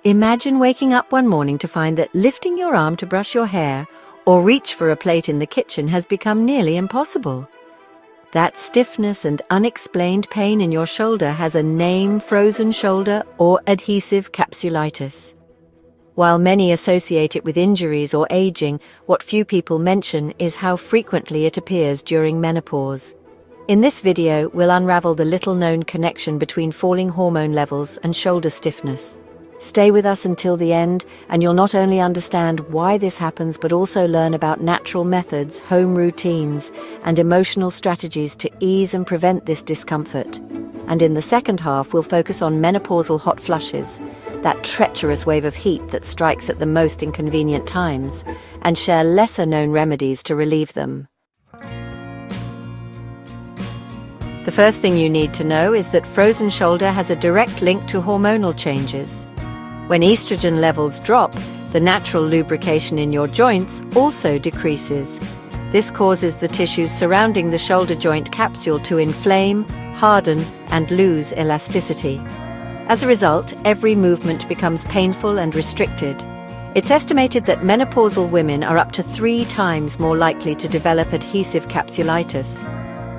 Imagine waking up one morning to find that lifting your arm to brush your hair or reach for a plate in the kitchen has become nearly impossible. That stiffness and unexplained pain in your shoulder has a name: frozen shoulder or adhesive capsulitis. While many associate it with injuries or aging, what few people mention is how frequently it appears during menopause. In this video, we'll unravel the little-known connection between falling hormone levels and shoulder stiffness. Stay with us until the end, and you'll not only understand why this happens, but also learn about natural methods, home routines, and emotional strategies to ease and prevent this discomfort. And in the second half, we'll focus on menopausal hot flushes, that treacherous wave of heat that strikes at the most inconvenient times, and share lesser-known remedies to relieve them. The first thing you need to know is that frozen shoulder has a direct link to hormonal changes. When estrogen levels drop, the natural lubrication in your joints also decreases. This causes the tissues surrounding the shoulder joint capsule to inflame, harden, and lose elasticity. As a result, every movement becomes painful and restricted. It's estimated that menopausal women are up to 3 times more likely to develop adhesive capsulitis.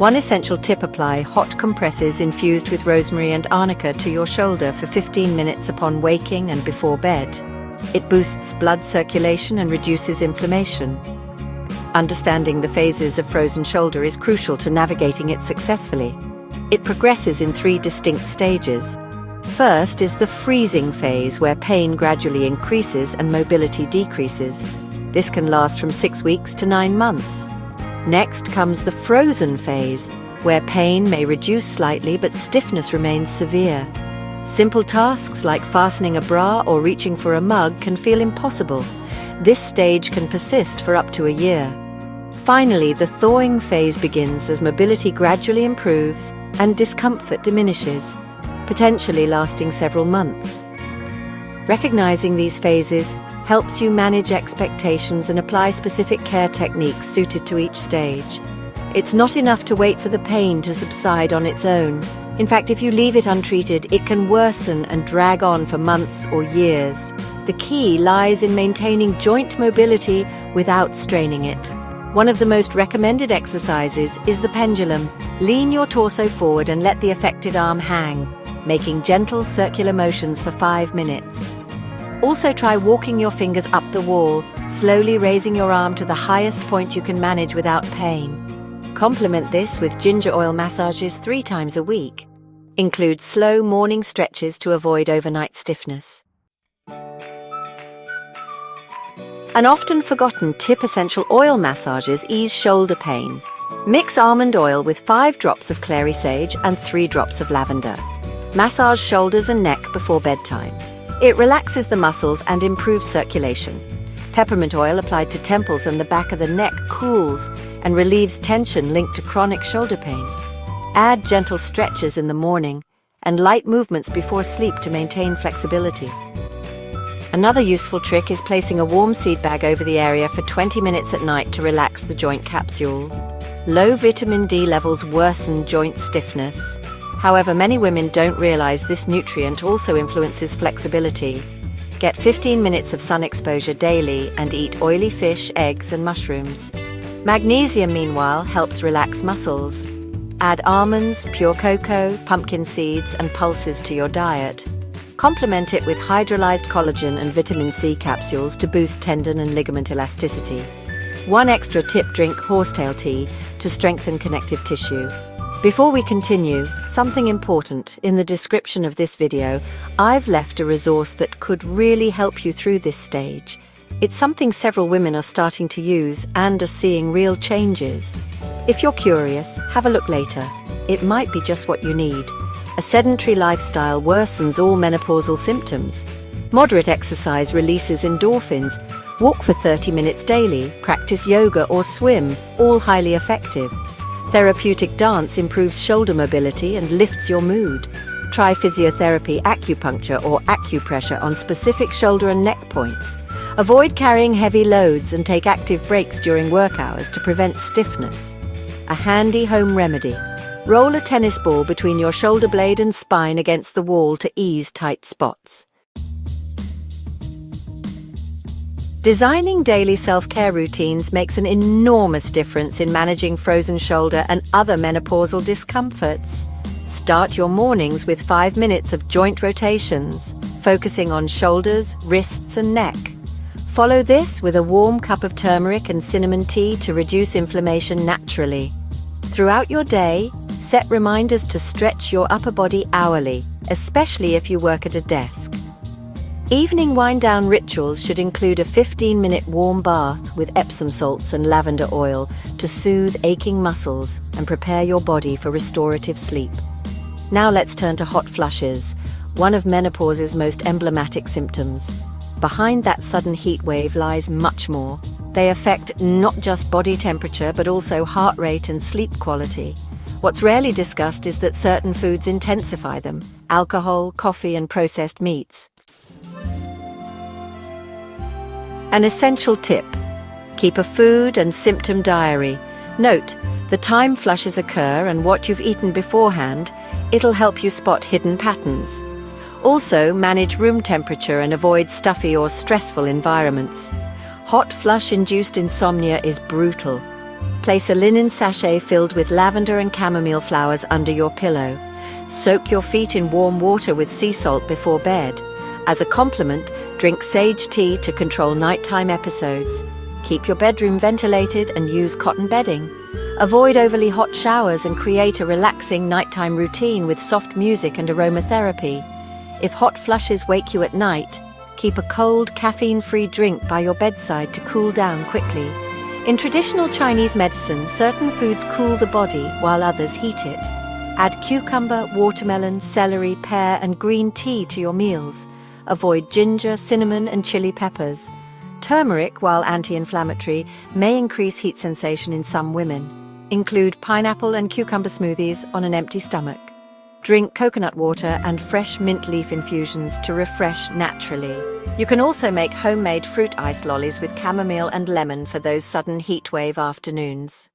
One essential tip: apply hot compresses infused with rosemary and arnica to your shoulder for 15 minutes upon waking and before bed. It boosts blood circulation and reduces inflammation. Understanding the phases of frozen shoulder is crucial to navigating it successfully. It progresses in 3 distinct stages. First is the freezing phase, where pain gradually increases and mobility decreases. This can last from 6 weeks to 9 months. Next comes the frozen phase, where pain may reduce slightly but stiffness remains severe. Simple tasks like fastening a bra or reaching for a mug can feel impossible. This stage can persist for up to a year. Finally, the thawing phase begins as mobility gradually improves and discomfort diminishes, potentially lasting several months. Recognizing these phases helps you manage expectations and apply specific care techniques suited to each stage. It's not enough to wait for the pain to subside on its own. In fact, if you leave it untreated, it can worsen and drag on for months or years. The key lies in maintaining joint mobility without straining it. One of the most recommended exercises is the pendulum. Lean your torso forward and let the affected arm hang, making gentle circular motions for 5 minutes. Also try walking your fingers up the wall, slowly raising your arm to the highest point you can manage without pain. Complement this with ginger oil massages 3 times a week. Include slow morning stretches to avoid overnight stiffness. An often forgotten tip: essential oil massages ease shoulder pain. Mix almond oil with 5 drops of clary sage and 3 drops of lavender. Massage shoulders and neck before bedtime. It relaxes the muscles and improves circulation. Peppermint oil applied to temples and the back of the neck cools and relieves tension linked to chronic shoulder pain. Add gentle stretches in the morning and light movements before sleep to maintain flexibility. Another useful trick is placing a warm seed bag over the area for 20 minutes at night to relax the joint capsule. Low vitamin D levels worsen joint stiffness. However, many women don't realize this nutrient also influences flexibility. Get 15 minutes of sun exposure daily and eat oily fish, eggs, and mushrooms. Magnesium, meanwhile, helps relax muscles. Add almonds, pure cocoa, pumpkin seeds, and pulses to your diet. Complement it with hydrolyzed collagen and vitamin C capsules to boost tendon and ligament elasticity. One extra tip: drink horsetail tea to strengthen connective tissue. Before we continue, something important: in the description of this video, I've left a resource that could really help you through this stage. It's something several women are starting to use and are seeing real changes. If you're curious, have a look later. It might be just what you need. A sedentary lifestyle worsens all menopausal symptoms. Moderate exercise releases endorphins. Walk for 30 minutes daily, practice yoga or swim, all highly effective. Therapeutic dance improves shoulder mobility and lifts your mood. Try physiotherapy, acupuncture, or acupressure on specific shoulder and neck points. Avoid carrying heavy loads and take active breaks during work hours to prevent stiffness. A handy home remedy: roll a tennis ball between your shoulder blade and spine against the wall to ease tight spots. Designing daily self-care routines makes an enormous difference in managing frozen shoulder and other menopausal discomforts. Start your mornings with 5 minutes of joint rotations, focusing on shoulders, wrists, and neck. Follow this with a warm cup of turmeric and cinnamon tea to reduce inflammation naturally. Throughout your day, set reminders to stretch your upper body hourly, especially if you work at a desk. Evening wind-down rituals should include a 15-minute warm bath with Epsom salts and lavender oil to soothe aching muscles and prepare your body for restorative sleep. Now let's turn to hot flushes, one of menopause's most emblematic symptoms. Behind that sudden heat wave lies much more. They affect not just body temperature but also heart rate and sleep quality. What's rarely discussed is that certain foods intensify them: alcohol, coffee, and processed meats. An essential tip: keep a food and symptom diary. Note the time flushes occur and what you've eaten beforehand. It'll help you spot hidden patterns. Also, manage room temperature and avoid stuffy or stressful environments. Hot flush-induced insomnia is brutal. Place a linen sachet filled with lavender and chamomile flowers under your pillow. Soak your feet in warm water with sea salt before bed. As a complement, drink sage tea to control nighttime episodes. Keep your bedroom ventilated and use cotton bedding. Avoid overly hot showers and create a relaxing nighttime routine with soft music and aromatherapy. If hot flushes wake you at night, keep a cold, caffeine-free drink by your bedside to cool down quickly. In traditional Chinese medicine, certain foods cool the body while others heat it. Add cucumber, watermelon, celery, pear, and green tea to your meals. Avoid ginger, cinnamon, and chili peppers. Turmeric, while anti-inflammatory, may increase heat sensation in some women. Include pineapple and cucumber smoothies on an empty stomach. Drink coconut water and fresh mint leaf infusions to refresh naturally. You can also make homemade fruit ice lollies with chamomile and lemon for those sudden heatwave afternoons.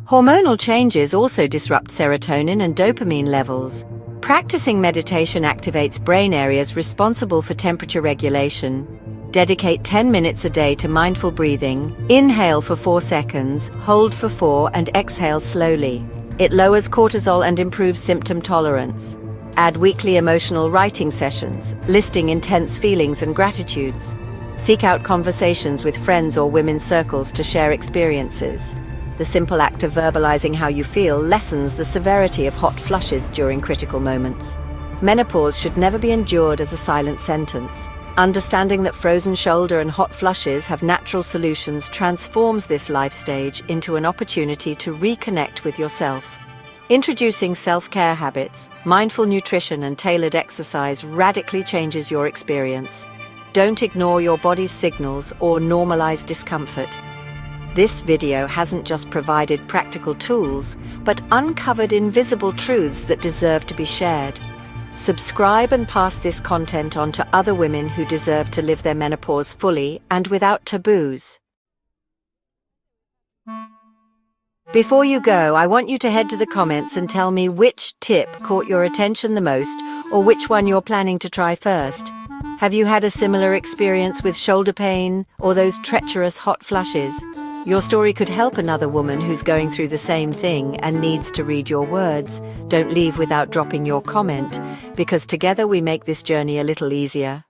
Hormonal changes also disrupt serotonin and dopamine levels. Practicing meditation activates brain areas responsible for temperature regulation. Dedicate 10 minutes a day to mindful breathing. Inhale for 4 seconds, hold for 4, and exhale slowly. It lowers cortisol and improves symptom tolerance. Add weekly emotional writing sessions, listing intense feelings and gratitudes. Seek out conversations with friends or women's circles to share experiences. The simple act of verbalizing how you feel lessens the severity of hot flushes during critical moments. Menopause should never be endured as a silent sentence. Understanding that frozen shoulder and hot flushes have natural solutions transforms this life stage into an opportunity to reconnect with yourself. Introducing self-care habits, mindful nutrition, and tailored exercise radically changes your experience. Don't ignore your body's signals or normalize discomfort. This video hasn't just provided practical tools, but uncovered invisible truths that deserve to be shared. Subscribe and pass this content on to other women who deserve to live their menopause fully and without taboos. Before you go, I want you to head to the comments and tell me which tip caught your attention the most, or which one you're planning to try first. Have you had a similar experience with shoulder pain or those treacherous hot flushes? Your story could help another woman who's going through the same thing and needs to read your words. Don't leave without dropping your comment, because together we make this journey a little easier.